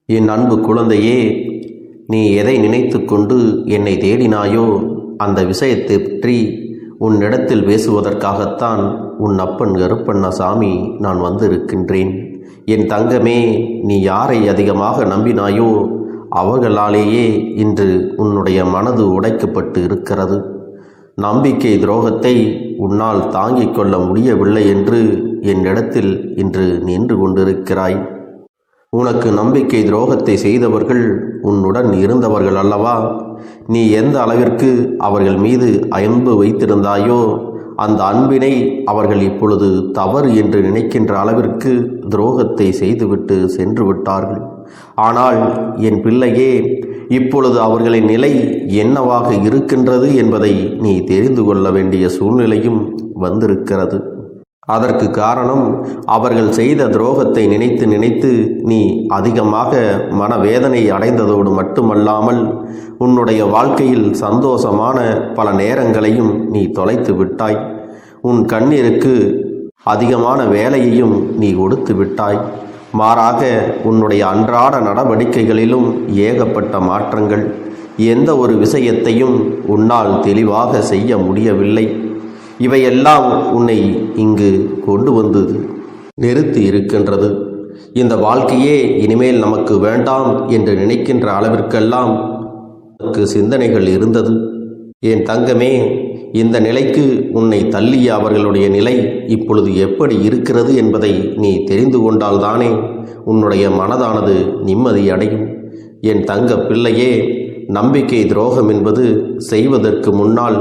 என் அன்பு குழந்தையே, நீ எதை நினைத்து கொண்டு என்னை தேடினாயோ அந்த விஷயத்தை பற்றி உன்னிடத்தில் பேசுவதற்காகத்தான் உன் அப்பன் கருப்பண்ணசாமி நான் வந்திருக்கின்றேன். என் தங்கமே, நீ யாரை அதிகமாக நம்பினாயோ அவர்களாலேயே இன்று உன்னுடைய மனது உடைக்கப்பட்டு இருக்கிறது. நம்பிக்கை துரோகத்தை உன்னால் தாங்கிக் கொள்ள முடியவில்லை என்று என்னிடத்தில் இன்று நின்று கொண்டிருக்கிறாய். உனக்கு நம்பிக்கை துரோகத்தை செய்தவர்கள் உன்னுடன் இருந்தவர்கள் அல்லவா? நீ எந்த அளவிற்கு அவர்கள் மீது அன்பு வைத்திருந்தாயோ அந்த அன்பினை அவர்கள் இப்பொழுது தவறு என்று நினைக்கின்ற அளவிற்கு துரோகத்தை செய்துவிட்டு சென்று விட்டார்கள். ஆனால் என் பிள்ளையே, இப்பொழுது அவர்களின் நிலை என்னவாக இருக்கின்றது என்பதை நீ தெரிந்து கொள்ள வேண்டிய சூழ்நிலையும் வந்திருக்கிறது. அதற்கு காரணம், அவர்கள் செய்த துரோகத்தை நினைத்து நினைத்து நீ அதிகமாக மனவேதனை அடைந்ததோடு மட்டுமல்லாமல் உன்னுடைய வாழ்க்கையில் சந்தோஷமான பல நேரங்களையும் நீ தொலைத்து விட்டாய். உன் கண்ணீருக்கு அதிகமான வேலையையும் நீ கொடுத்து விட்டாய். மாறாக உன்னுடைய அன்றாட நடவடிக்கைகளிலும் ஏகப்பட்ட மாற்றங்கள். எந்த ஒரு விஷயத்தையும் உன்னால் தெளிவாக செய்ய முடியவில்லை. இவையெல்லாம் உன்னை இங்கு கொண்டு வந்து நிறுத்தி இருக்கின்றது. இந்த வாழ்க்கையே இனிமேல் நமக்கு வேண்டாம் என்று நினைக்கின்ற அளவிற்கெல்லாம் உனக்கு சிந்தனைகள் இருந்தது. என் தங்கமே, இந்த நிலைக்கு உன்னை தள்ளிய அவர்களுடைய நிலை இப்பொழுது எப்படி இருக்கிறது என்பதை நீ தெரிந்து கொண்டால்தானே உன்னுடைய மனதானது நிம்மதி அடையும். என் தங்க பிள்ளையே, நம்பிக்கை துரோகம் என்பது செய்வதற்கு முன்னால்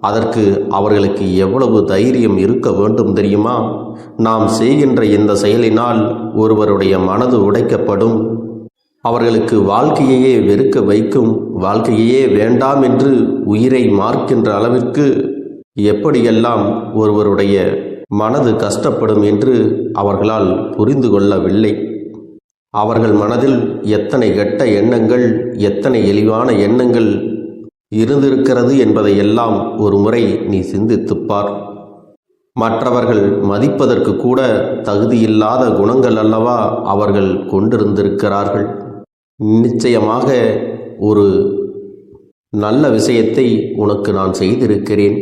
அதற்கு அவர்களுக்கு எவ்வளவு தைரியம் இருக்க வேண்டும் தெரியுமா? நாம் செய்கின்ற இந்த செயலினால் ஒருவருடைய மனது உடைக்கப்படும். அவர்களுக்கு வாழ்க்கையையே வெறுக்க வைக்கும். வாழ்க்கையே வேண்டாம் என்று உயிரை மார்க்கின்ற அளவிற்கு எப்படியெல்லாம் ஒருவருடைய மனது கஷ்டப்படும் என்று அவர்களால் புரிந்து கொள்ளவில்லை. அவர்கள் மனதில் எத்தனை கெட்ட எண்ணங்கள், எத்தனை இழிவான எண்ணங்கள் இருந்திருக்கிறது என்பதையெல்லாம் ஒரு முறை நீ சிந்தித்துப்பார். மற்றவர்கள் மதிப்பதற்கு கூட தகுதியில்லாத குணங்கள் அல்லவா அவர்கள் கொண்டிருந்திருக்கிறார்கள். நிச்சயமாக ஒரு நல்ல விஷயத்தை உனக்கு நான் செய்திருக்கிறேன்.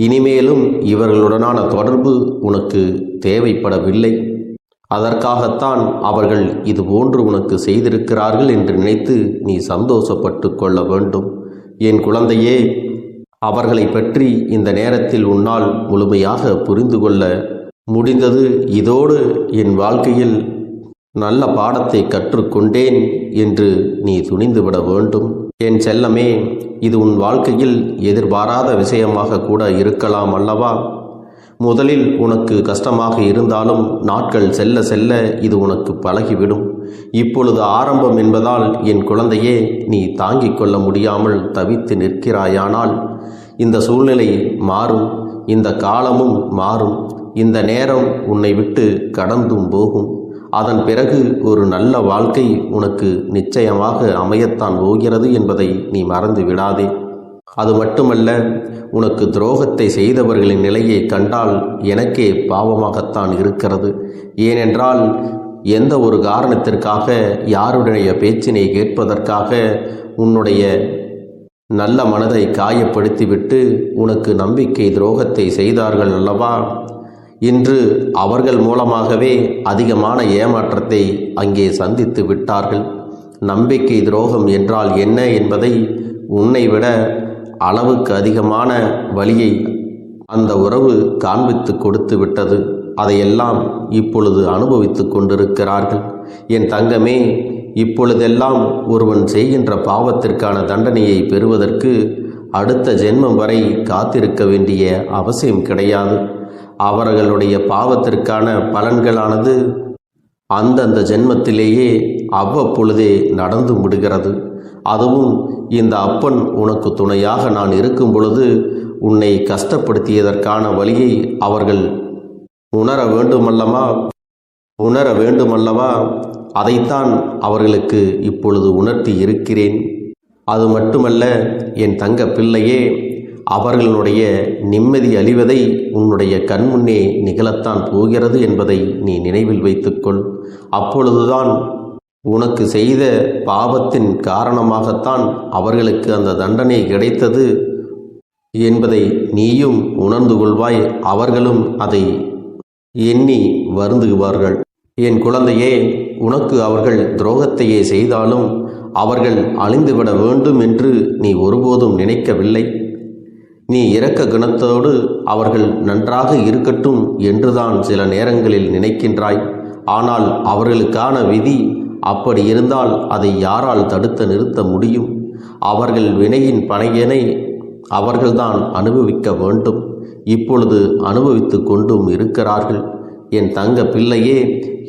இனிமேலும் இவர்களுடனான தொடர்பு உனக்கு தேவைப்படவில்லை. அதற்காகத்தான் அவர்கள் இதுபோன்று உனக்கு செய்திருக்கிறார்கள் என்று நினைத்து நீ சந்தோஷப்பட்டு கொள்ள வேண்டும். என் குழந்தையே, அவர்களை பற்றி இந்த நேரத்தில் உன்னால் முழுமையாக புரிந்து கொள்ள முடிந்தது. இதோடு என் வாழ்க்கையில் நல்ல பாடத்தை கற்றுக்கொண்டேன் என்று நீ துணிந்துவிட வேண்டும். என் செல்லமே, இது உன் வாழ்க்கையில் எதிர்பாராத விஷயமாக கூட இருக்கலாம் அல்லவா? முதலில் உனக்கு கஷ்டமாக இருந்தாலும் நாட்கள் செல்ல செல்ல இது உனக்கு பழகிவிடும். இப்பொழுது ஆரம்பம் என்பதால் என் குழந்தையே, நீ தாங்கிக் கொள்ள முடியாமல் தவித்து நிற்கிறாயானால் இந்த சூழ்நிலை மாறும், இந்த காலமும் மாறும், இந்த நேரம் உன்னை விட்டு கடந்தும் போகும். அதன் பிறகு ஒரு நல்ல வாழ்க்கை உனக்கு நிச்சயமாக அமையத்தான் போகிறது என்பதை நீ மறந்து விடாதே. அது மட்டுமல்ல, உனக்கு துரோகத்தை செய்தவர்களின் நிலையை கண்டால் எனக்கே பாவமாகத்தான் இருக்கிறது. ஏனென்றால் எந்த ஒரு காரணத்திற்காக, யாருடைய பேச்சினை கேட்பதற்காக உன்னுடைய நல்ல மனதை காயப்படுத்திவிட்டு உனக்கு நம்பிக்கை துரோகத்தை செய்தார்கள் அல்லவா? இன்று அவர்கள் மூலமாகவே அதிகமான ஏமாற்றத்தை அங்கே சந்தித்து விட்டார்கள். நம்பிக்கை துரோகம் என்றால் என்ன என்பதை உன்னை விட அளவுக்கு அதிகமான வலியை அந்த உறவு காண்பித்து கொடுத்து விட்டது. அதையெல்லாம் இப்பொழுது அனுபவித்து கொண்டிருக்கிறார்கள். என் தங்கமே, இப்பொழுதெல்லாம் ஒருவன் செய்கின்ற பாவத்திற்கான தண்டனையை பெறுவதற்கு அடுத்த ஜென்மம் வரை காத்திருக்க வேண்டிய அவசியம் கிடையாது. அவர்களுடைய பாவத்திற்கான பலன்களானது அந்தந்த ஜென்மத்திலேயே அவ்வப்பொழுதே நடந்து விடுகிறது. அதுவும் இந்த அப்பன் உனக்கு துணையாக நான் இருக்கும் பொழுது உன்னை கஷ்டப்படுத்தியதற்கான வழியை அவர்கள் உணர வேண்டுமல்லவா? அதைத்தான் அவர்களுக்கு இப்பொழுது உணர்த்தி இருக்கிறேன். அது மட்டுமல்ல என் தங்க பிள்ளையே, அவர்களுடைய நிம்மதி அழிவதை உன்னுடைய கண்முன்னே நிகழத்தான் போகிறது என்பதை நீ நினைவில் வைத்துக்கொள். அப்பொழுதுதான் உனக்கு செய்த பாவத்தின் காரணமாகத்தான் அவர்களுக்கு அந்த தண்டனை கிடைத்தது என்பதை நீயும் உணர்ந்து கொள்வாய். அவர்களும் அதை எண்ணி வருந்துவார்கள். என் குழந்தையே, உனக்கு அவர்கள் துரோகத்தையே செய்தாலும் அவர்கள் அழிந்துவிட வேண்டும் என்று நீ ஒருபோதும் நினைக்கவில்லை. நீ இரக்க குணத்தோடு அவர்கள் நன்றாக இருக்கட்டும் என்றுதான் சில நேரங்களில் நினைக்கின்றாய். ஆனால் அவர்களுக்கான விதி அப்படி இருந்தால் அதை யாரால் தடுத்து நிறுத்த முடியும்? அவர்கள் வினையின் பனையனை அவர்கள்தான் அனுபவிக்க வேண்டும். இப்பொழுது அனுபவித்து கொண்டும் இருக்கிறார்கள். என் தங்க பிள்ளையே,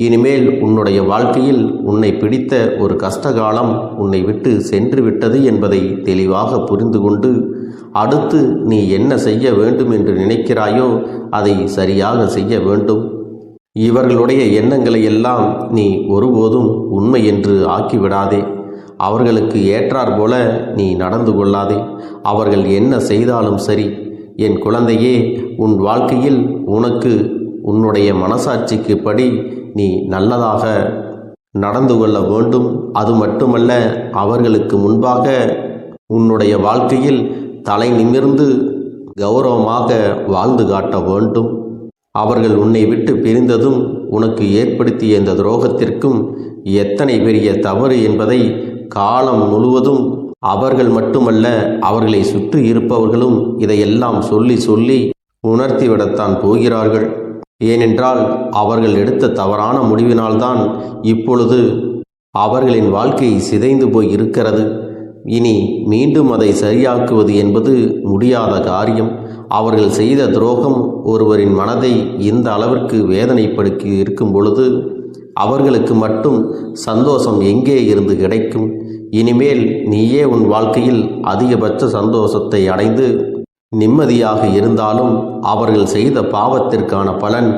இனிமேல் உன்னுடைய வாழ்க்கையில் உன்னை பிடித்த ஒரு கஷ்டகாலம் உன்னை விட்டு சென்று விட்டது என்பதை தெளிவாக புரிந்து கொண்டு அடுத்து நீ என்ன செய்ய வேண்டும் என்று நினைக்கிறாயோ அதை சரியாக செய்ய வேண்டும். இவர்களுடைய எண்ணங்களை எல்லாம் நீ ஒருபோதும் உண்மை என்று ஆக்கிவிடாதே. அவர்களுக்கு ஏற்றார் போல நீ நடந்து கொள்ளாதே. அவர்கள் என்ன செய்தாலும் சரி, என் குழந்தையே, உன் வாழ்க்கையில் உனக்கு உன்னுடைய மனசாட்சிக்கு படி நீ நல்லதாக நடந்து கொள்ள வேண்டும். அது மட்டுமல்ல, அவர்களுக்கு முன்பாக உன்னுடைய வாழ்க்கையில் தலை நிமிர்ந்து கௌரவமாக வாழ்ந்து காட்ட வேண்டும். அவர்கள் உன்னை விட்டு பிரிந்ததும் உனக்கு ஏற்படுத்திய இந்த துரோகத்திற்கும் எத்தனை பெரிய தவறு என்பதை காலம் முழுவதும் அவர்கள் மட்டுமல்ல, அவர்களை சுற்றி இருப்பவர்களும் இதையெல்லாம் சொல்லி சொல்லி உணர்த்திவிடத்தான் போகிறார்கள். ஏனென்றால் அவர்கள் எடுத்த தவறான முடிவினால்தான் இப்பொழுது அவர்களின் வாழ்க்கை சிதைந்து போய் இருக்கிறது. இனி மீண்டும் அதை சரியாக்குவது என்பது முடியாத காரியம். அவர்கள் செய்த துரோகம் ஒருவரின் மனதை இந்த அளவிற்கு வேதனைப்படுத்தி இருக்கும் பொழுது அவர்களுக்கு மட்டும் சந்தோஷம் எங்கே இருந்து கிடைக்கும்? இனிமேல் நீயே உன் வாழ்க்கையில் அதிகபட்ச சந்தோஷத்தை அடைந்து நிம்மதியாக இருந்தாலும் அவர்கள் செய்த பாவத்திற்கான பலன்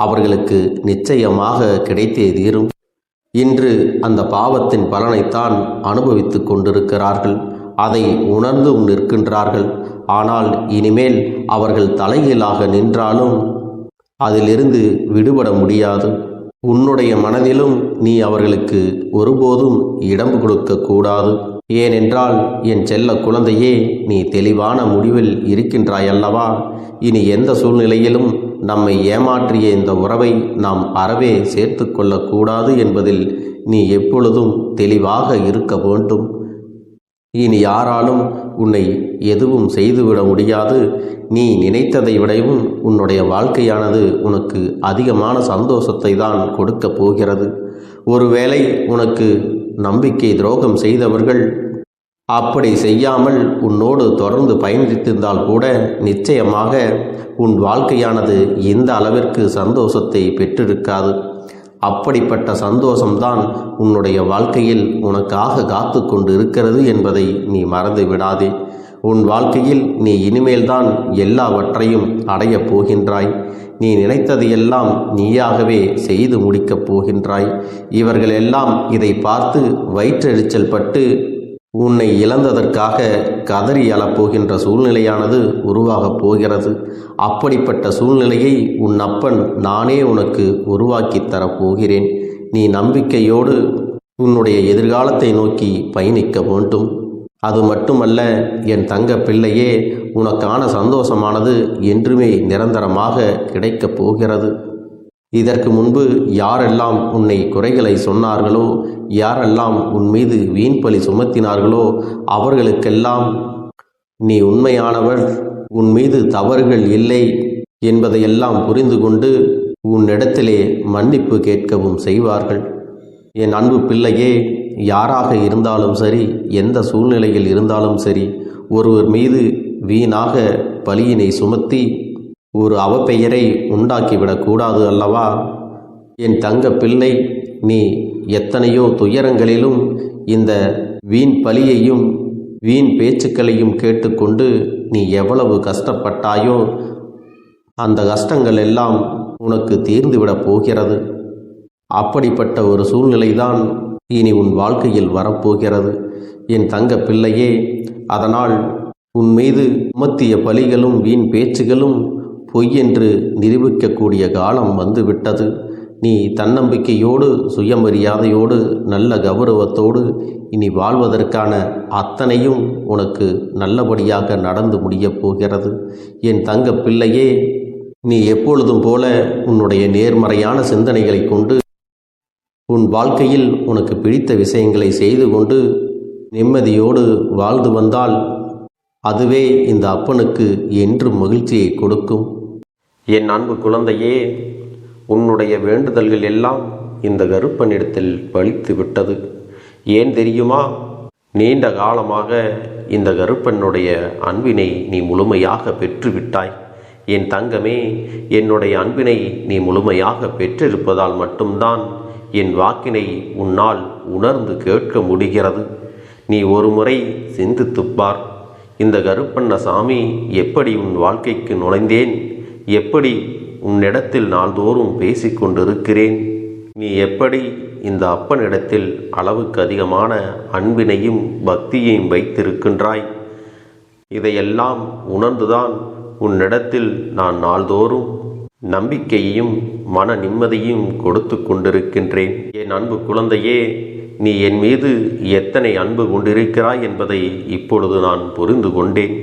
அவர்களுக்கு நிச்சயமாக கிடைத்தே தீரும். இன்று அந்த பாவத்தின் பலனைத்தான் அனுபவித்து கொண்டிருக்கிறார்கள். அதை உணர்ந்தும் நிற்கின்றார்கள். ஆனால் இனிமேல் அவர்கள் தலைகீழாக நின்றாலும் அதிலிருந்து விடுபட முடியாது. உன்னுடைய மனதிலும் நீ அவர்களுக்கு ஒருபோதும் இடம் கொடுக்க கூடாது. ஏனென்றால் என் செல்ல குழந்தையே, நீ தெளிவான முடிவில் இருக்கின்றாய் அல்லவா? இனி எந்த சூழ்நிலையிலும் நம்மை ஏமாற்றிய இந்த உறவை நாம் அறவே சேர்த்து கொள்ளக்கூடாது என்பதில் நீ எப்பொழுதும் தெளிவாக இருக்க வேண்டும். இனி யாராலும் உன்னை எதுவும் செய்துவிட முடியாது. நீ நினைத்ததை விடவும் உன்னுடைய வாழ்க்கையானது உனக்கு அதிகமான சந்தோஷத்தை தான் கொடுக்க போகிறது. ஒருவேளை உனக்கு நம்பிக்கை துரோகம் செய்தவர்கள் அப்படி செய்யாமல் உன்னோடு தொடர்ந்து பயணித்திருந்தால் கூட நிச்சயமாக உன் வாழ்க்கையானது இந்த அளவிற்கு சந்தோஷத்தை பெற்றிருக்காது. அப்படிப்பட்ட சந்தோஷம்தான் உன்னுடைய வாழ்க்கையில் உனக்காக காத்து கொண்டு இருக்கிறது என்பதை நீ மறந்து விடாதே. உன் வாழ்க்கையில் நீ இனிமேல்தான் எல்லாவற்றையும் அடையப் போகின்றாய். நீ நினைத்ததையெல்லாம் நீயாகவே செய்து முடிக்கப் போகின்றாய். இவர்கள் எல்லாம் இதை பார்த்து வயிற்றெரிச்சல் பட்டு உன்னை இழந்ததற்காக கதறி அழப்போகின்ற சூழ்நிலையானது உருவாகப் போகிறது. அப்படிப்பட்ட சூழ்நிலையை உன் அப்பன் நானே உனக்கு உருவாக்கித் தரப்போகிறேன். நீ நம்பிக்கையோடு உன்னுடைய எதிர்காலத்தை நோக்கி பயணிக்க வேண்டும். அது மட்டுமல்ல என் தங்க பிள்ளையே, உனக்கான சந்தோஷமானது என்றுமே நிரந்தரமாக கிடைக்கப் போகிறது. இதற்கு முன்பு யாரெல்லாம் உன்னை குறைகளை சொன்னார்களோ, யாரெல்லாம் உன் மீது வீண் பழி சுமத்தினார்களோ அவர்களுக்கெல்லாம் நீ உண்மையானவர், உன் மீது தவறுகள் இல்லை என்பதையெல்லாம் புரிந்து கொண்டு உன்னிடத்திலே மன்னிப்பு கேட்கவும் செய்வார்கள். என் அன்பு பிள்ளையே, யாராக இருந்தாலும் சரி, எந்த சூழ்நிலையில் இருந்தாலும் சரி, ஒருவர் மீது வீணாக பழியினை சுமத்தி ஒரு அவப்பெயரை உண்டாக்கிவிடக்கூடாது அல்லவா? என் தங்க பிள்ளை, நீ எத்தனையோ துயரங்களிலும் இந்த வீண் பழியையும் வீண் பேச்சுக்களையும் கேட்டுக்கொண்டு நீ எவ்வளவு கஷ்டப்பட்டாயோ அந்த கஷ்டங்கள் எல்லாம் உனக்கு தீர்ந்துவிடப் போகிறது. அப்படிப்பட்ட ஒரு சூழ்நிலைதான் இனி உன் வாழ்க்கையில் வரப்போகிறது என் தங்க பிள்ளையே. அதனால் உன் மீது சுமத்திய பழிகளும் வீண் பேச்சுகளும் பொய் என்று நிரூபிக்கக்கூடிய காலம் வந்துவிட்டது. நீ தன்னம்பிக்கையோடு சுயமரியாதையோடு நல்ல கௌரவத்தோடு இனி வாழ்வதற்கான அத்தனையும் உனக்கு நல்லபடியாக நடந்து முடியப் போகிறது. என் தங்க பிள்ளையே, நீ எப்பொழுதும் போல உன்னுடைய நேர்மறையான சிந்தனைகளை கொண்டு உன் வாழ்க்கையில் உனக்கு பிடித்த விஷயங்களை செய்து கொண்டு நிம்மதியோடு வாழ்ந்து வந்தால் அதுவே இந்த அப்பனுக்கு என்றும் மகிழ்ச்சியை கொடுக்கும். என் அன்பு குழந்தையே, உன்னுடைய வேண்டுதல்கள் எல்லாம் இந்த கருப்பனிடத்தில் பலித்து விட்டது. ஏன் தெரியுமா? நீண்ட காலமாக இந்த கருப்பனுடைய அன்பினை நீ முழுமையாக பெற்றுவிட்டாய். என் தங்கமே, என்னுடைய அன்பினை நீ முழுமையாக பெற்றிருப்பதால் மட்டும்தான் என் வாக்கினை உன்னால் உணர்ந்து கேட்க முடிகிறது. நீ ஒரு முறை சிந்தித்துப்பார். இந்த கருப்பண்ணசாமி எப்படி உன் வாழ்க்கைக்கு நுழைந்தேன், எப்படி உன்னிடத்தில் நாள்தோறும் பேசிக்கொண்டிருக்கிறேன், நீ எப்படி இந்த அப்பனிடத்தில் அளவுக்கு அதிகமான அன்பினையும் பக்தியையும் வைத்திருக்கின்றாய், இதையெல்லாம் உணர்ந்துதான் உன்னிடத்தில் நான் நாள்தோறும் நம்பிக்கையையும் மன நிம்மதியும் கொடுத்து கொண்டிருக்கின்றேன். என் அன்பு குழந்தையே, நீ என் மீது எத்தனை அன்பு கொண்டிருக்கிறாய் என்பதை இப்பொழுது நான் புரிந்து கொண்டேன்.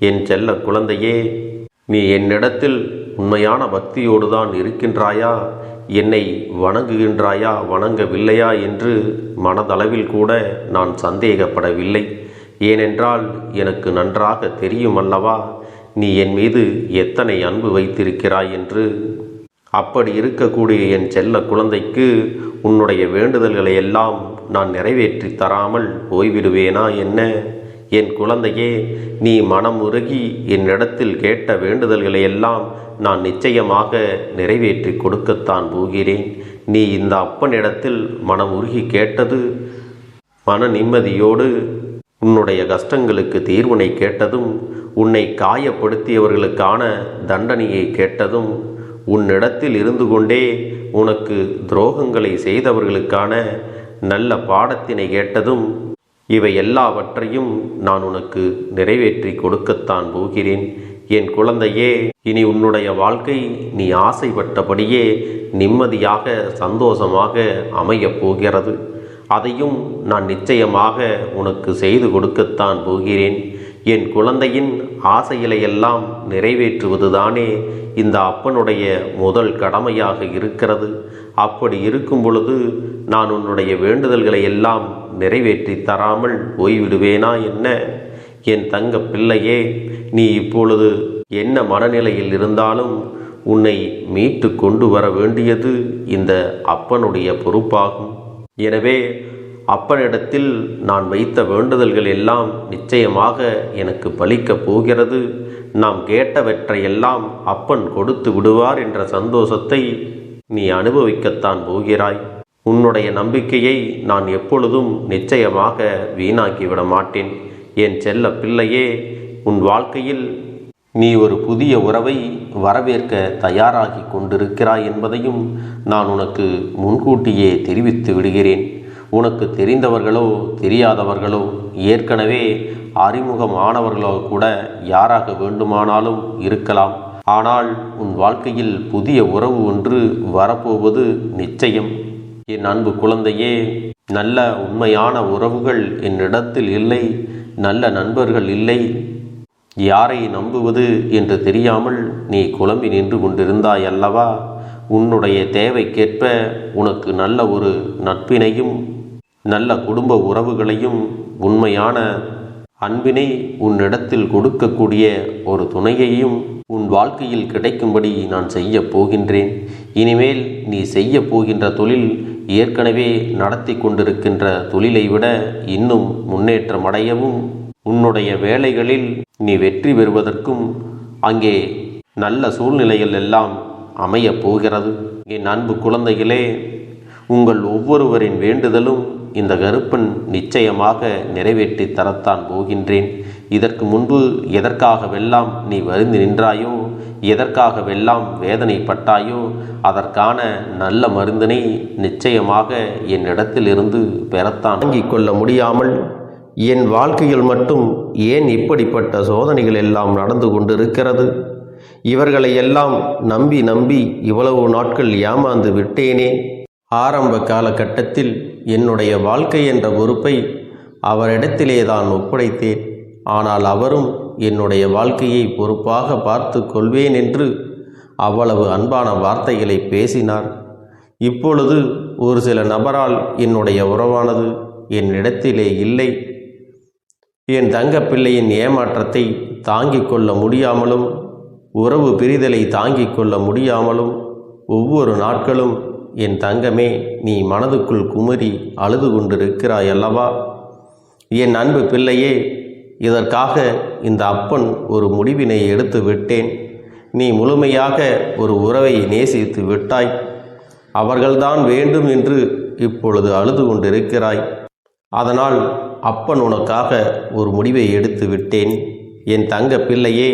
என் செல்ல குழந்தையே, நீ என்னிடத்தில் உண்மையான பக்தியோடு தான் இருக்கின்றாயா, என்னை வணங்குகின்றாயா வணங்கவில்லையா என்று மனதளவில் கூட நான் சந்தேகப்படவில்லை. ஏனென்றால் எனக்கு நன்றாக தெரியும் அல்லவா நீ என் மீது எத்தனை அன்பு வைத்திருக்கிறாய் என்று. அப்படி இருக்கக்கூடிய என் செல்ல குழந்தைக்கு உன்னுடைய வேண்டுதல்களை எல்லாம் நான் நிறைவேற்றி தராமல் போய்விடுவேனா என்ன? என் குழந்தையே, நீ மனம் உருகி என்னிடத்தில் கேட்ட வேண்டுதல்களை எல்லாம் நான் நிச்சயமாக நிறைவேற்றி கொடுக்கத்தான் போகிறேன். நீ இந்த அப்பனிடத்தில் மனம் உருகி கேட்டது, மன நிம்மதியோடு உன்னுடைய கஷ்டங்களுக்கு தீர்வினை கேட்டதும், உன்னை காயப்படுத்தியவர்களுக்கான தண்டனையை கேட்டதும், உன்னிடத்தில் இருந்து கொண்டே உனக்கு துரோகங்களை செய்தவர்களுக்கான நல்ல பாடத்தினை கேட்டதும், இவை எல்லாவற்றையும் நான் உனக்கு நிறைவேற்றி கொடுக்கத்தான் போகிறேன். என் குழந்தையே, இனி உன்னுடைய வாழ்க்கை நீ ஆசைப்பட்டபடியே நிம்மதியாக சந்தோஷமாக அமையப் போகிறது. அதையும் நான் நிச்சயமாக உனக்கு செய்து கொடுக்கத்தான் போகிறேன். என் குழந்தையின் ஆசைகளையெல்லாம் நிறைவேற்றுவதுதானே இந்த அப்பனுடைய முதல் கடமையாக இருக்கிறது. அப்படி இருக்கும் பொழுது நான் உன்னுடைய வேண்டுதல்களை எல்லாம் நிறைவேற்றி தராமல் போய்விடுவேனா என்ன? என் தங்க பிள்ளையே, நீ இப்பொழுது என்ன மனநிலையில் இருந்தாலும் உன்னை மீட்டு கொண்டு வர வேண்டியது இந்த அப்பனுடைய பொறுப்பாகும். எனவே அப்பனிடத்தில் நான் வைத்த வேண்டுதல்கள் எல்லாம் நிச்சயமாக எனக்கு பலிக்கப் போகிறது. நாம் கேட்டவற்றையெல்லாம் அப்பன் கொடுத்து விடுவார் என்ற சந்தோஷத்தை நீ அனுபவிக்கத்தான் போகிறாய். உன்னுடைய நம்பிக்கையை நான் எப்பொழுதும் நிச்சயமாக வீணாக்கிவிட மாட்டேன். என் செல்ல பிள்ளையே, உன் வாழ்க்கையில் நீ ஒரு புதிய உறவை வரவேற்க தயாராகி கொண்டிருக்கிறாய் என்பதையும் நான் உனக்கு முன்கூட்டியே தெரிவித்து விடுகிறேன். உனக்கு தெரிந்தவர்களோ தெரியாதவர்களோ ஏற்கனவே அறிமுகமானவர்களோ கூட யாராக வேண்டுமானாலும் இருக்கலாம். ஆனால் உன் வாழ்க்கையில் புதிய உறவு ஒன்று வரப்போவது நிச்சயம். என் அன்பு குழந்தையே, நல்ல உண்மையான உறவுகள் என்னிடத்தில் இல்லை, நல்ல நண்பர்கள் இல்லை. யாரை நம்புவது என்று தெரியாமல் நீ குழம்பி நின்று கொண்டிருந்தாய் அல்லவா? உன்னுடைய தேவைக்கேற்ப உனக்கு நல்ல ஒரு நட்பினையும் நல்ல குடும்ப உறவுகளையும் உண்மையான அன்பினை உன்னிடத்தில் கொடுக்கக்கூடிய ஒரு துணையையும் உன் வாழ்க்கையில் கிடைக்கும்படி நான் செய்ய போகின்றேன். இனிமேல் நீ செய்ய போகின்ற தொழில் ஏற்கனவே நடத்தி கொண்டிருக்கின்ற தொழிலை விட இன்னும் முன்னேற்றம் அடையவும், உன்னுடைய வேலைகளில் நீ வெற்றி பெறுவதற்கும் அங்கே நல்ல சூழ்நிலைகள் எல்லாம் அமையப் போகிறது. என் அன்பு குழந்தைகளே, உங்கள் ஒவ்வொருவரின் வேண்டுதலும் இந்த கருப்பன் நிச்சயமாக நிறைவேற்றி தரத்தான் போகின்றேன். இதற்கு முன்பு எதற்காகவெல்லாம் நீ வருந்தி நின்றாயோ, எதற்காகவெல்லாம் வேதனைப்பட்டாயோ, அதற்கான நல்ல மருந்தினை நிச்சயமாக என்னிடத்திலிருந்து பெறத்தான் வாங்கிக் கொள்ள முடியாமல் என் வாழ்க்கையில் மட்டும் ஏன் இப்படிப்பட்ட சோதனைகள் எல்லாம் நடந்து கொண்டிருக்கிறது? இவர்களை எல்லாம் நம்பி நம்பி இவ்வளவு நாட்கள் ஏமாந்து விட்டேனே. ஆரம்ப காலகட்டத்தில் என்னுடைய வாழ்க்கை என்ற பொறுப்பை அவரிடத்திலே தான் ஒப்படைத்தேன். ஆனால் அவரும் என்னுடைய வாழ்க்கையை பொறுப்பாக பார்த்து கொள்வேன் என்று அவ்வளவு அன்பான வார்த்தைகளை பேசினார். இப்பொழுது ஒரு சில நபரால் என்னுடைய உறவானது என்னிடத்திலே இல்லை. என் தங்கப்பிள்ளையின் ஏமாற்றத்தை தாங்கிக் கொள்ள முடியாமலும் உறவு பிரிதலை தாங்கிக் கொள்ள முடியாமலும் ஒவ்வொரு நாட்களும் என் தங்கமே நீ மனதுக்குள் குமரி அழுது கொண்டிருக்கிறாய் அல்லவா? என் அன்பு பிள்ளையே, இதற்காக இந்த அப்பன் ஒரு முடிவினை எடுத்து விட்டேன். நீ முழுமையாக ஒரு உறவை நேசித்து விட்டாய். அவர்கள்தான் வேண்டும் என்று இப்பொழுது அழுது கொண்டிருக்கிறாய். அதனால் அப்பன் உனக்காக ஒரு முடிவை எடுத்து விட்டேன். என் தங்க பிள்ளையே,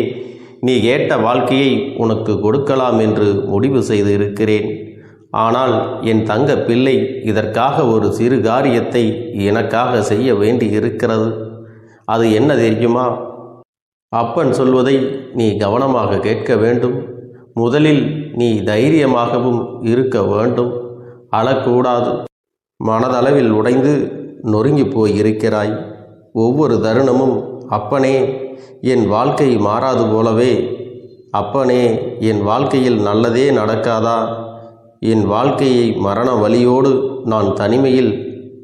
நீ கேட்ட வாழ்க்கையை உனக்கு கொடுக்கலாம் என்று முடிவு செய்து இருக்கிறேன். ஆனால் என் தங்க பிள்ளை, இதற்காக ஒரு சிறு காரியத்தை எனக்காக செய்ய வேண்டி இருக்கிறது. அது என்ன தெரியுமா? அப்பன் சொல்வதை நீ கவனமாக கேட்க வேண்டும். முதலில் நீ தைரியமாகவும் இருக்க வேண்டும். அழக்கூடாது. மனதளவில் உடைந்து நொறுங்கி போய் இருக்கிறாய். ஒவ்வொரு தருணமும் அப்பனே என் வாழ்க்கை மாறாது போலவே, அப்பனே என் வாழ்க்கையில் நல்லதே நடக்காதா, என் வாழ்க்கையை மரண வலியோடு நான் தனிமையில்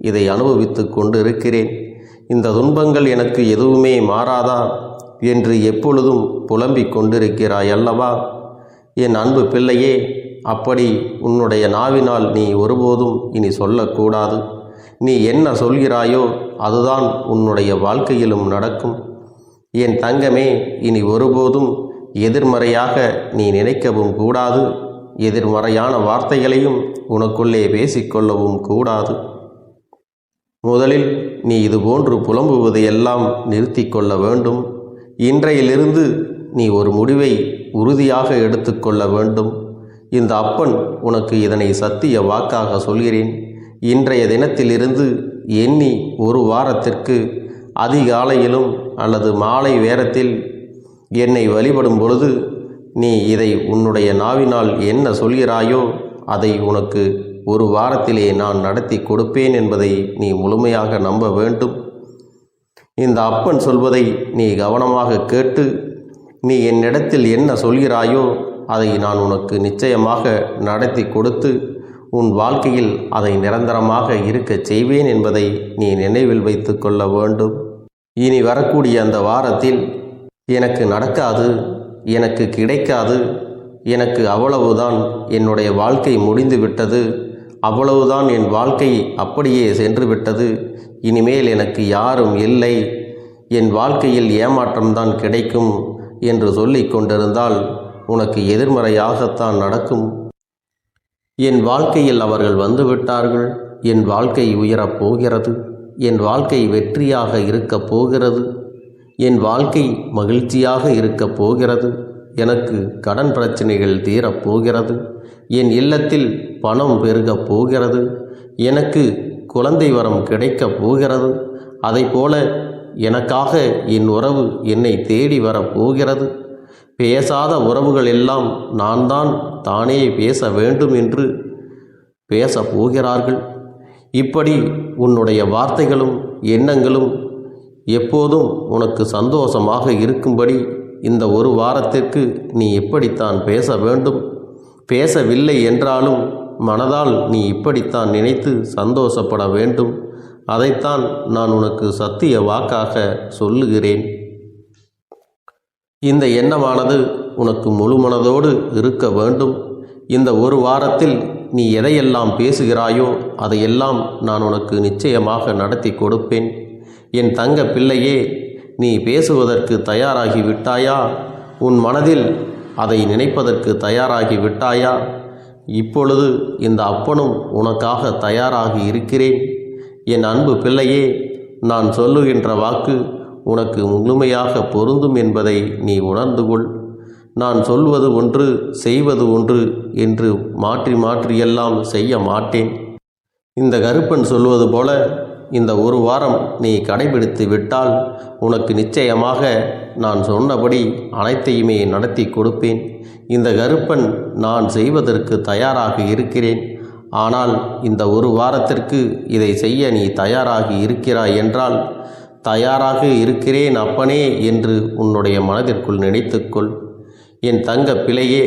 இதை அனுபவித்து கொண்டு இருக்கிறேன். இந்த துன்பங்கள் எனக்கு எதுவுமே மாறாதா என்று எப்பொழுதும் புலம்பிக் கொண்டிருக்கிறாய் அல்லவா? என் அன்பு பிள்ளையே, அப்படி உன்னுடைய நாவினால் நீ ஒருபோதும் இனி சொல்லக்கூடாது. நீ என்ன சொல்கிறாயோ அதுதான் உன்னுடைய வாழ்க்கையிலும் நடக்கும். என் தங்கமே, இனி ஒருபோதும் எதிர்மறையாக நீ நினைக்கவும் கூடாது. எதிர்மறையான வார்த்தைகளையும் உனக்குள்ளே பேசிக்கொள்ளவும் கூடாது. முதலில் நீ இதுபோன்று புலம்புவதையெல்லாம் நிறுத்தி கொள்ள வேண்டும். இன்றையிலிருந்து நீ ஒரு முடிவை உறுதியாக எடுத்துக்கொள்ள வேண்டும். இந்த அப்பன் உனக்கு இதனை சத்திய வாக்காக சொல்கிறேன். இன்றைய தினத்திலிருந்து எண்ணி ஒரு வாரத்திற்கு அதிகாலையிலும் அல்லது மாலை நேரத்தில் என்னை வழிபடும் பொழுது நீ இதை உன்னுடைய நாவினால் என்ன சொல்கிறாயோ அதை உனக்கு ஒரு வாரத்திலே நான் நடத்தி கொடுப்பேன் என்பதை நீ முழுமையாக நம்ப வேண்டும். இந்த அப்பன் சொல்வதை நீ கவனமாக கேட்டு நீ என்னிடத்தில் என்ன சொல்கிறாயோ அதை நான் உனக்கு நிச்சயமாக நடத்தி கொடுத்து உன் வாழ்க்கையில் அதை நிரந்தரமாக இருக்கச் செய்வேன் என்பதை நீ நினைவில் வைத்து கொள்ள வேண்டும். இனி வரக்கூடிய அந்த வாரத்தில் எனக்கு நடக்காது, எனக்கு கிடைக்காது, எனக்கு அவ்வளவுதான், என்னுடைய வாழ்க்கை முடிந்து விட்டது, அவ்வளவுதான், என் வாழ்க்கை அப்படியே சென்று விட்டது, இனிமேல் எனக்கு யாரும் இல்லை, என் வாழ்க்கையில் ஏமாற்றம்தான் கிடைக்கும் என்று சொல்லிக் கொண்டிருந்தால் உனக்கு எதிர்மறையாகத்தான் நடக்கும். என் வாழ்க்கையில் அவர்கள் வந்துவிட்டார்கள். என் வாழ்க்கை உயரப் போகிறது. என் வாழ்க்கை வெற்றியாக இருக்கப் போகிறது. என் வாழ்க்கை மகிழ்ச்சியாக இருக்கப் போகிறது. எனக்கு கடன் பிரச்சனைகள் தீரப்போகிறது. என் இல்லத்தில் பணம் பெருகப் போகிறது. எனக்கு குழந்தை வரம் கிடைக்கப் போகிறது. அதைப்போல எனக்காக என் உறவு என்னை தேடி வரப்போகிறது. பேசாத உறவுகள் எல்லாம் நான் தான் தானே பேச வேண்டும் என்று பேசப் போகிறார்கள். இப்படி உன்னுடைய வார்த்தைகளும் எண்ணங்களும் எப்போதும் உனக்கு சந்தோஷமாக இருக்கும்படி இந்த ஒரு வாரத்திற்கு நீ எப்படித்தான் பேச வேண்டும். பேசவில்லை என்றாலும் மனதால் நீ இப்படித்தான் நினைத்து சந்தோஷப்பட வேண்டும். அதைத்தான் நான் உனக்கு சத்திய வாக்காக சொல்லுகிறேன். இந்த எண்ணமானது உனக்கு முழு மனதோடு இருக்க வேண்டும். இந்த ஒரு வாரத்தில் நீ எதையெல்லாம் பேசுகிறாயோ அதையெல்லாம் நான் உனக்கு நிச்சயமாக நடத்தி கொடுப்பேன். என் தங்க பிள்ளையே, நீ பேசுவதற்கு தயாராகி விட்டாயா? உன் மனதில் அதை நினைப்பதற்கு தயாராகி விட்டாயா? இப்பொழுது இந்த அப்பனும் உனக்காக தயாராகி இருக்கிறேன். என் அன்பு பிள்ளையே, நான் சொல்லுகின்ற வாக்கு உனக்கு முழுமையாக பொருந்தும் என்பதை நீ உணர்ந்து கொள். நான் சொல்வது ஒன்று செய்வது ஒன்று என்று மாற்றி மாற்றியெல்லாம் செய்ய மாட்டேன். இந்த கருப்பன் சொல்வது போல இந்த ஒரு வாரம் நீ கடைபிடித்து விட்டால் உனக்கு நிச்சயமாக நான் சொன்னபடி அனைத்தையுமே நடத்தி கொடுப்பேன். இந்த கருப்பன் நான் செய்வதற்கு தயாராக இருக்கிறேன். ஆனால் இந்த ஒரு வாரத்திற்கு இதை செய்ய நீ தயாராகி இருக்கிறாய் என்றால், தயாராக இருக்கிறேன் அப்பனே என்று உன்னுடைய மனதிற்குள் நினைத்துக்கொள். என் தங்க பிள்ளையே,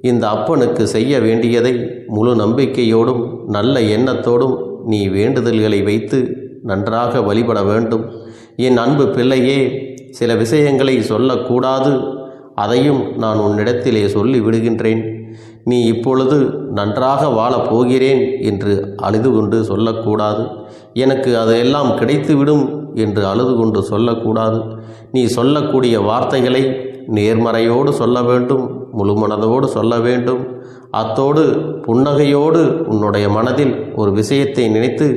இந்த அப்பனுக்கு செய்ய வேண்டியதை முழு நம்பிக்கையோடும் நல்ல எண்ணத்தோடும் நீ வேண்டுதல்களை வைத்து நன்றாக வழிபட வேண்டும். என் அன்பு பிள்ளையே, சில விஷயங்களை சொல்லக்கூடாது, அதையும் நான் உன்னிடத்திலே சொல்லி விடுகின்றேன். நீ இப்பொழுது நன்றாக வாழப் போகிறேன் என்று அழுது கொண்டு சொல்லக்கூடாது. எனக்கு அதையெல்லாம் கிடைத்துவிடும் என்று அழுது கொண்டு சொல்லக்கூடாது. நீ சொல்லக்கூடிய வார்த்தைகளை நேர்மறையோடு சொல்ல வேண்டும், முழு மனதோடு சொல்ல வேண்டும். அத்தோடு புன்னகையோடு உன்னுடைய மனதில் ஒரு விஷயத்தை நினைத்து,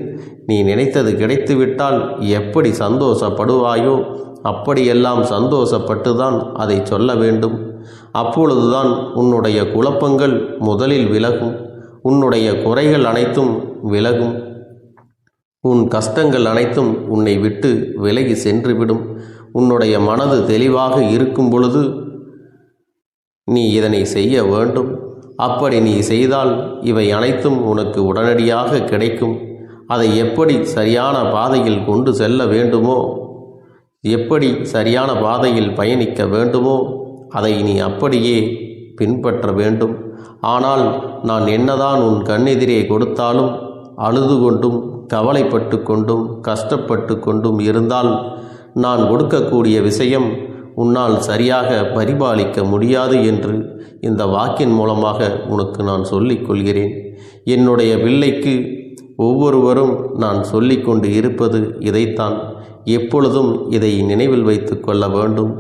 நீ நினைத்தது கிடைத்துவிட்டால் எப்படி சந்தோஷப்படுவாயோ அப்படியெல்லாம் சந்தோஷப்பட்டுதான் அதை சொல்ல வேண்டும். அப்பொழுதுதான் உன்னுடைய குழப்பங்கள் முதலில் விலகும், உன்னுடைய குறைகள் அனைத்தும் விலகும், உன் கஷ்டங்கள் அனைத்தும் உன்னை விட்டு விலகி சென்றுவிடும். உன்னுடைய மனது தெளிவாக இருக்கும் பொழுது நீ இதனை செய்ய வேண்டும். அப்படி நீ செய்தால் இவை அனைத்தும் உனக்கு உடனடியாக கிடைக்கும். அதை எப்படி சரியான பாதையில் கொண்டு செல்ல வேண்டுமோ, எப்படி சரியான பாதையில் பயணிக்க வேண்டுமோ அதை நீ அப்படியே பின்பற்ற வேண்டும். ஆனால் நான் என்னதான் உன் கண்ணெதிரே கொடுத்தாலும் அழுது கொண்டும் கவலைப்பட்டு கொண்டும் கஷ்டப்பட்டு கொண்டும் இருந்தால் நான் கொடுக்கக்கூடிய விஷயம் உன்னால் சரியாக பரிபாலிக்க முடியாது என்று இந்த வாக்கின் மூலமாக உனக்கு நான் சொல்லிக் கொள்கிறேன். என்னுடைய பிள்ளைக்கு ஒவ்வொருவரும் நான் சொல்லிக்கொண்டு இருப்பது இதைத்தான். எப்பொழுதும் இதை நினைவில் வைத்து கொள்ள வேண்டும்.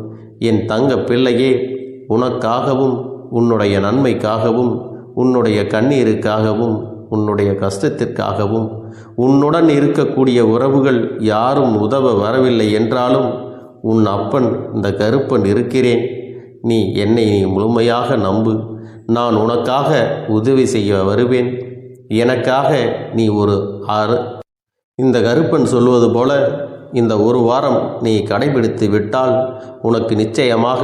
என் தங்க பிள்ளையே, உனக்காகவும் உன்னுடைய நன்மைக்காகவும் உன்னுடைய கண்ணீருக்காகவும் உன்னுடைய கஷ்டத்திற்காகவும் உன்னுடன் இருக்கக்கூடிய உறவுகள் யாரும் உதவ வரவில்லை என்றாலும் உன் அப்பன் இந்த கருப்பன் இருக்கிறேன். நீ என்னை முழுமையாக நம்பு. நான் உனக்காக உதவி செய்ய வருவேன். எனக்காக நீ இந்த கருப்பன் சொல்வது போல இந்த ஒரு வாரம் நீ கடைபிடித்து விட்டால் உனக்கு நிச்சயமாக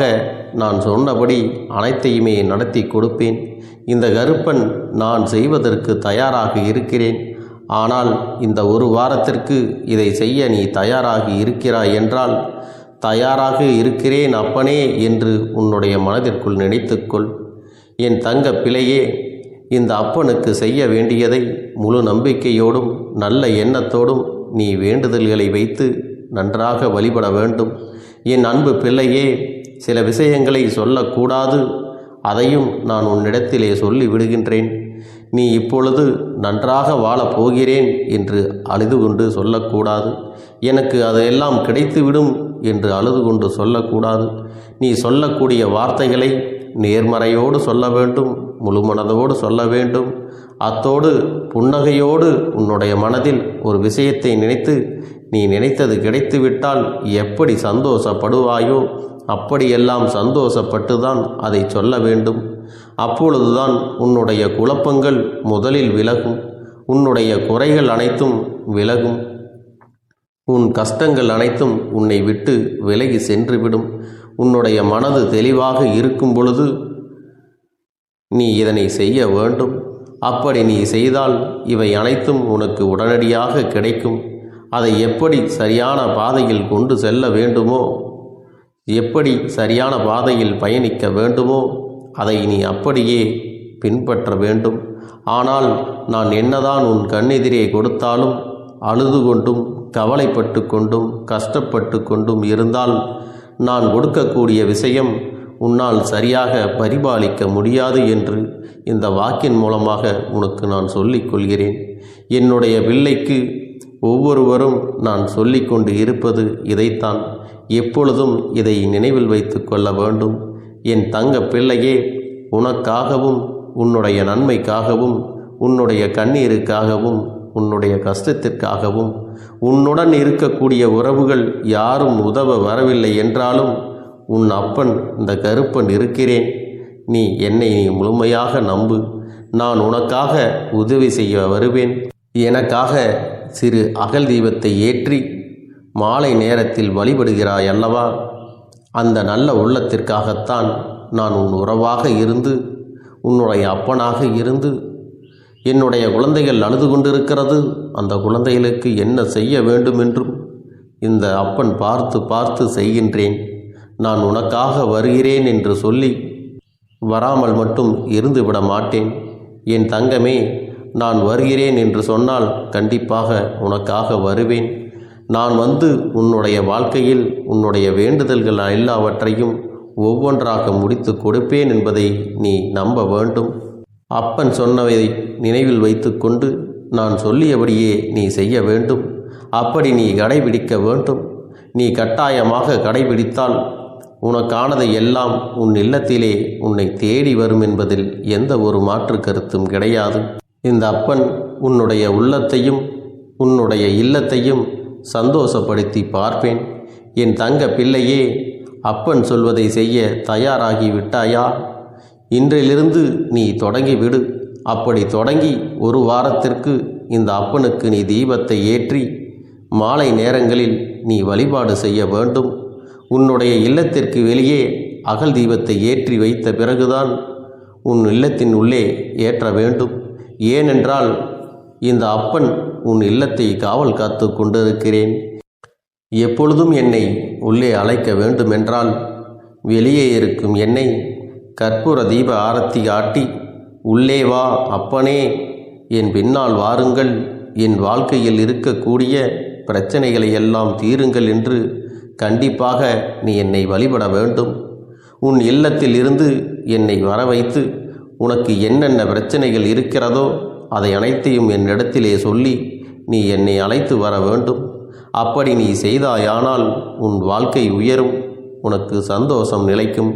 நான் சொன்னபடி அனைத்தையுமே நடத்தி கொடுப்பேன். இந்த கருப்பன் நான் செய்வதற்கு தயாராக இருக்கிறேன். ஆனால் இந்த ஒரு வாரத்திற்கு இதை செய்ய நீ தயாராகி இருக்கிறாய் என்றால், தயாராக இருக்கிறேன் அப்பனே என்று உன்னுடைய மனதிற்குள் நினைத்துக்கொள். என் தங்க பிள்ளையே, இந்த அப்பனுக்கு செய்ய வேண்டியதை முழு நம்பிக்கையோடும் நல்ல எண்ணத்தோடும் நீ வேண்டுதல்களை வைத்து நன்றாக வழிபட வேண்டும். என் அன்பு பிள்ளையே, சில விஷயங்களை சொல்லக்கூடாது, அதையும் நான் உன்னிடத்திலே சொல்லி விடுகின்றேன். நீ இப்பொழுது நன்றாக வாழப் போகிறேன் என்று அழுது கொண்டு சொல்லக்கூடாது. எனக்கு அதையெல்லாம் கிடைத்துவிடும் என்று அழுது கொண்டு சொல்லக்கூடாது. நீ சொல்லக்கூடிய வார்த்தைகளை நேர்மறையோடு சொல்ல வேண்டும், முழு மனதோடு சொல்ல வேண்டும். அத்தோடு புன்னகையோடு உன்னுடைய மனதில் ஒரு விஷயத்தை நினைத்து, நீ நினைத்தது கிடைத்துவிட்டால் எப்படி சந்தோஷப்படுவாயோ அப்படியெல்லாம் சந்தோஷப்பட்டுதான் அதை சொல்ல வேண்டும். அப்பொழுதுதான் உன்னுடைய குழப்பங்கள் முதலில் விலகும், உன்னுடைய குறைகள் அனைத்தும் விலகும், உன் கஷ்டங்கள் அனைத்தும் உன்னை விட்டு விலகி சென்றுவிடும். உன்னுடைய மனது தெளிவாக இருக்கும் பொழுது நீ இதனை செய்ய வேண்டும். அப்படி நீ செய்தால் இவை அனைத்தும் உனக்கு உடனடியாக கிடைக்கும். அதை எப்படி சரியான பாதையில் கொண்டு செல்ல வேண்டுமோ, எப்படி சரியான பாதையில் பயணிக்க வேண்டுமோ அதை நீ அப்படியே பின்பற்ற வேண்டும். ஆனால் நான் என்னதான் உன் கண்ணெதிரே கொடுத்தாலும் அழுது கொண்டும் கவலைப்பட்டு கொண்டும் கஷ்டப்பட்டு கொண்டும் இருந்தால் நான் கொடுக்கக்கூடிய விஷயம் உன்னால் சரியாக பரிபாலிக்க முடியாது என்று இந்த வாக்கின் மூலமாக உனக்கு நான் சொல்லிக் கொள்கிறேன். என்னுடைய பிள்ளைக்கு ஒவ்வொருவரும் நான் சொல்லிக்கொண்டு இருப்பது இதைத்தான். எப்பொழுதும் இதை நினைவில் வைத்து கொள்ள வேண்டும். என் தங்க பிள்ளையே, உனக்காகவும் உன்னுடைய நன்மைக்காகவும் உன்னுடைய கண்ணீருக்காகவும் உன்னுடைய கஷ்டத்திற்காகவும் உன்னுடன் இருக்கக்கூடிய உறவுகள் யாரும் உதவ வரவில்லை என்றாலும் உன் அப்பன் இந்த கருப்பன் இருக்கிறேன். நீ என்னை முழுமையாக நம்பு. நான் உனக்காக உதவி செய்ய வருவேன். எனக்காக சிறு அகல் தீபத்தை ஏற்றி மாலை நேரத்தில் வழிபடுகிறாய் அல்லவா? அந்த நல்ல உள்ளத்திற்காகத்தான் நான் உன் உறவாக இருந்து, உன்னுடைய அப்பனாக இருந்து, என்னுடைய குழந்தைகள் அழுது கொண்டிருக்கிறது, அந்த குழந்தைகளுக்கு என்ன செய்ய வேண்டும் என்றும் இந்த அப்பன் பார்த்து பார்த்து செய்கின்றேன். நான் உனக்காக வருகிறேன் என்று சொல்லி வராமல் மட்டும் இருந்து விட மாட்டேன். என் தங்கமே, நான் வருகிறேன் என்று சொன்னால் கண்டிப்பாக உனக்காக வருவேன். நான் வந்து உன்னுடைய வாழ்க்கையில் உன்னுடைய வேண்டுதல்கள் எல்லாவற்றையும் ஒவ்வொன்றாக முடித்து கொடுப்பேன் என்பதை நீ நம்ப வேண்டும். அப்பன் சொன்னவை நினைவில் வைத்துக்கொண்டு நான் சொல்லியபடியே நீ செய்ய வேண்டும். அப்படி நீ கடைபிடிக்க வேண்டும். நீ கட்டாயமாக கடைபிடித்தால் உனக்கானதை எல்லாம் உன் இல்லத்திலே உன்னை தேடி வரும் என்பதில் எந்த ஒரு மாற்று கருத்தும் கிடையாது. இந்த அப்பன் உன்னுடைய உள்ளத்தையும் உன்னுடைய இல்லத்தையும் சந்தோஷப்படுத்தி பார்ப்பேன். என் தங்க பிள்ளையே, அப்பன் சொல்வதை செய்ய தயாராகி விட்டாயா? இன்றிலிருந்து நீ தொடங்கிவிடு. அப்படி தொடங்கி ஒரு வாரத்திற்கு இந்த அப்பனுக்கு நீ தீபத்தை ஏற்றி மாலை நேரங்களில் நீ வழிபாடு செய்ய வேண்டும். உன்னுடைய இல்லத்திற்கு வெளியே அகல் தீபத்தை ஏற்றி வைத்த பிறகுதான் உன் இல்லத்தின் உள்ளே ஏற்ற வேண்டும். ஏனென்றால் இந்த அப்பன் உன் இல்லத்தை காவல் காத்து கொண்டிருக்கிறேன். எப்பொழுதும் என்னை உள்ளே அழைக்க வேண்டுமென்றால் வெளியே இருக்கும் என்னை கற்பூர தீப ஆரத்தி காட்டி, உள்ளே வா அப்பனே, என் பின்னால் வாருங்கள், என் வாழ்க்கையில் இருக்கக்கூடிய பிரச்சனைகளை எல்லாம் தீருங்கள் என்று கண்டிப்பாக நீ என்னை வழிபட வேண்டும். உன் இல்லத்தில் இருந்து என்னை வர வைத்து உனக்கு என்னென்ன பிரச்சனைகள் இருக்கிறதோ அதை அனைத்தையும் என்னிடத்திலே சொல்லி நீ என்னை அழைத்து வர வேண்டும். அப்படி நீ செய்தாயானால் உன் வாழ்க்கை உயரும், உனக்கு சந்தோஷம் நிலைக்கும்,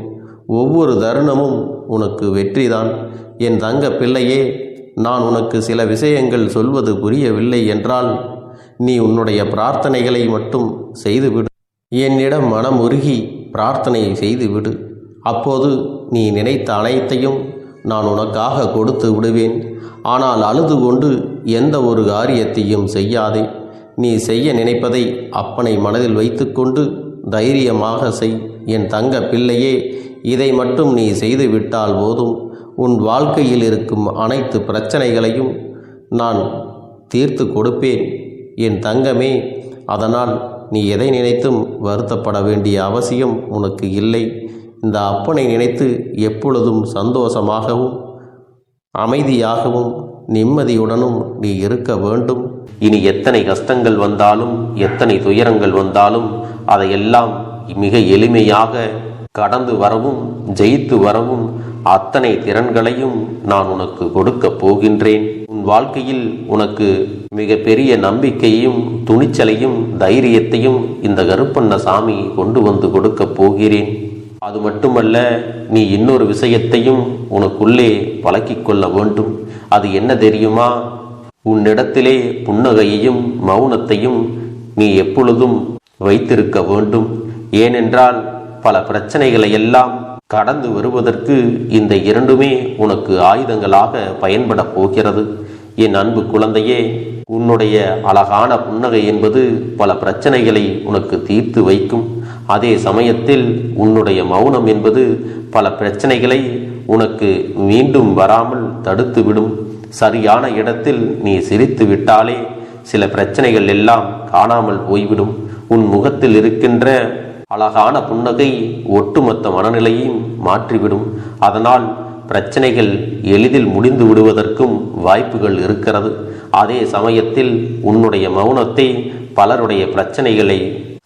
ஒவ்வொரு தருணமும் உனக்கு வெற்றிதான். என் தங்க பிள்ளையே, நான் உனக்கு சில விஷயங்கள் சொல்வது புரியவில்லை என்றால் நீ உன்னுடைய பிரார்த்தனைகளை மட்டும் செய்துவிடு. என்னிடம் மனம் உருகி பிரார்த்தனை செய்துவிடு. அப்போது நீ நினைத்த அனைத்தையும் நான் உனக்காக கொடுத்து விடுவேன். ஆனால் அழுது கொண்டு எந்த ஒரு காரியத்தையும் செய்யாதே. நீ செய்ய நினைப்பதை அப்பனை மனதில் வைத்துக்கொண்டு தைரியமாக செய். என் தங்க பிள்ளையே, இதை மட்டும் நீ செய்துவிட்டால் போதும். உன் வாழ்க்கையில் இருக்கும் அனைத்து பிரச்சனைகளையும் நான் தீர்த்து கொடுப்பேன் என் தங்கமே. அதனால் நீ எதை நினைத்தும் வருத்தப்பட வேண்டிய அவசியம் உனக்கு இல்லை. இந்த அப்பனை நினைத்து எப்பொழுதும் சந்தோஷமாகவும் அமைதியாகவும் நிம்மதியுடனும் நீ இருக்க வேண்டும். இனி எத்தனை கஷ்டங்கள் வந்தாலும் எத்தனை துயரங்கள் வந்தாலும் அதையெல்லாம் மிக எளிமையாக கடந்து வரவும் ஜெயித்து வரவும் அத்தனை திறன்களையும் நான் உனக்கு கொடுக்க போகின்றேன். உன் வாழ்க்கையில் உனக்கு மிக பெரிய நம்பிக்கையையும் துணிச்சலையும் தைரியத்தையும் இந்த கருப்பண்ணசாமி கொண்டு வந்து கொடுக்க போகிறேன். அது மட்டுமல்ல, நீ இன்னொரு விஷயத்தையும் உனக்குள்ளே பழக்கிக் கொள்ள வேண்டும். அது என்ன தெரியுமா? உன்னிடத்திலே புன்னகையையும் மௌனத்தையும் நீ எப்பொழுதும் வைத்திருக்க வேண்டும். ஏனென்றால் பல பிரச்சனைகளை எல்லாம் கடந்து வருவதற்கு இந்த இரண்டுமே உனக்கு ஆயுதங்களாக பயன்பட போகிறது. என் அன்பு குழந்தையே, உன்னுடைய அழகான புன்னகை என்பது பல பிரச்சனைகளை உனக்கு தீர்த்து வைக்கும். அதே சமயத்தில் உன்னுடைய மௌனம் என்பது பல பிரச்சனைகளை உனக்கு மீண்டும் வராமல் தடுத்துவிடும். சரியான இடத்தில் நீ சிரித்து விட்டாலே சில பிரச்சனைகள் எல்லாம் காணாமல் போய்விடும். உன் முகத்தில் இருக்கின்ற அழகான புன்னகை ஒட்டுமொத்த மனநிலையையும் மாற்றிவிடும். அதனால் பிரச்சனைகள் எளிதில் முடிந்து விடுவதற்கும் வாய்ப்புகள் இருக்கிறது. அதே சமயத்தில் உன்னுடைய மௌனத்தை பலருடைய பிரச்சனைகளை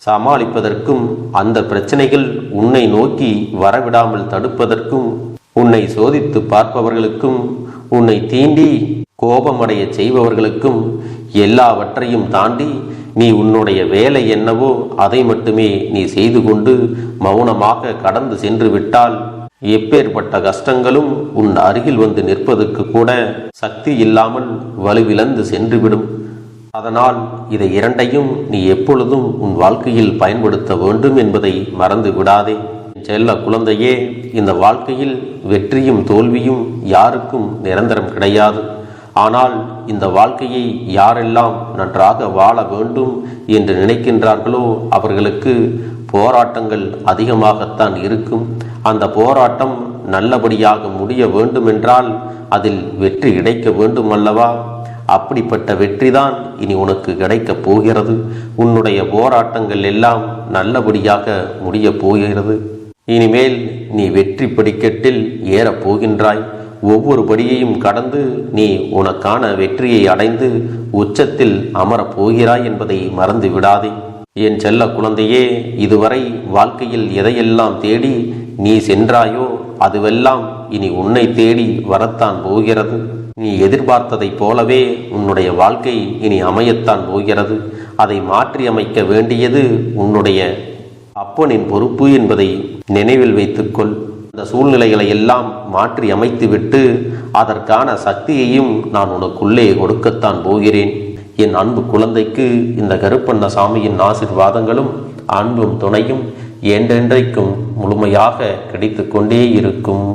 சமாளிப்பதற்கும் அந்த பிரச்சனைகள் உன்னை நோக்கி வரவிடாமல் தடுப்பதற்கும் உன்னை சோதித்து பார்ப்பவர்களுக்கும் உன்னை தீண்டி கோபமடைய செய்பவர்களுக்கும் எல்லாவற்றையும் தாண்டி நீ உன்னுடைய வேலை என்னவோ அதை மட்டுமே நீ செய்து கொண்டு மௌனமாக கடந்து சென்று விட்டால் எப்பேற்பட்ட கஷ்டங்களும் உன் அருகில் வந்து நிற்பதற்கு கூட சக்தி இல்லாமல் வலுவிழந்து சென்றுவிடும். அதனால் இதை இரண்டையும் நீ எப்பொழுதும் உன் வாழ்க்கையில் பயன்படுத்த வேண்டும் என்பதை மறந்து விடாதே. செல்ல குழந்தையே, இந்த வாழ்க்கையில் வெற்றியும் தோல்வியும் யாருக்கும் நிரந்தரம் கிடையாது. ஆனால் இந்த வாழ்க்கையை யாரெல்லாம் நன்றாக வாழ வேண்டும் என்று நினைக்கின்றார்களோ அவர்களுக்கு போராட்டங்கள் அதிகமாகத்தான் இருக்கும். அந்த போராட்டம் நல்லபடியாக முடிய வேண்டுமென்றால் அதில் வெற்றி கிடைக்க வேண்டும் அல்லவா? அப்படிப்பட்ட வெற்றிதான் இனி உனக்கு கிடைக்கப் போகிறது. உன்னுடைய போராட்டங்கள் எல்லாம் நல்லபடியாக முடியப் போகிறது. இனிமேல் நீ வெற்றி படிக்கட்டில் ஏறப் போகின்றாய். ஒவ்வொரு படியையும் கடந்து நீ உனக்கான வெற்றியை அடைந்து உச்சத்தில் அமரப் போகிறாய் என்பதை மறந்து விடாதே. என் செல்ல குழந்தையே, இதுவரை வாழ்க்கையில் எதையெல்லாம் தேடி நீ சென்றாயோ அதுவெல்லாம் இனி உன்னை தேடி வரத்தான் போகிறது. நீ எதிர்பார்த்ததைப் போலவே உன்னுடைய வாழ்க்கை இனி அமையத்தான் போகிறது. அதை மாற்றி அமைக்க வேண்டியது உன்னுடைய அப்பனின் பொறுப்பு என்பதை நினைவில் வைத்துக்கொள். அந்த சூழ்நிலைகளை எல்லாம் மாற்றி அமைத்துவிட்டு அதற்கான சக்தியையும் நான் உனக்குள்ளே கொடுக்கத்தான் போகிறேன். என் அன்பு குழந்தைக்கு இந்த கருப்பண்ணசாமியின் ஆசீர்வாதங்களும் அன்பும் துணையும் என்றென்றைக்கும் முழுமையாக கிடைத்து கொண்டே இருக்கும்.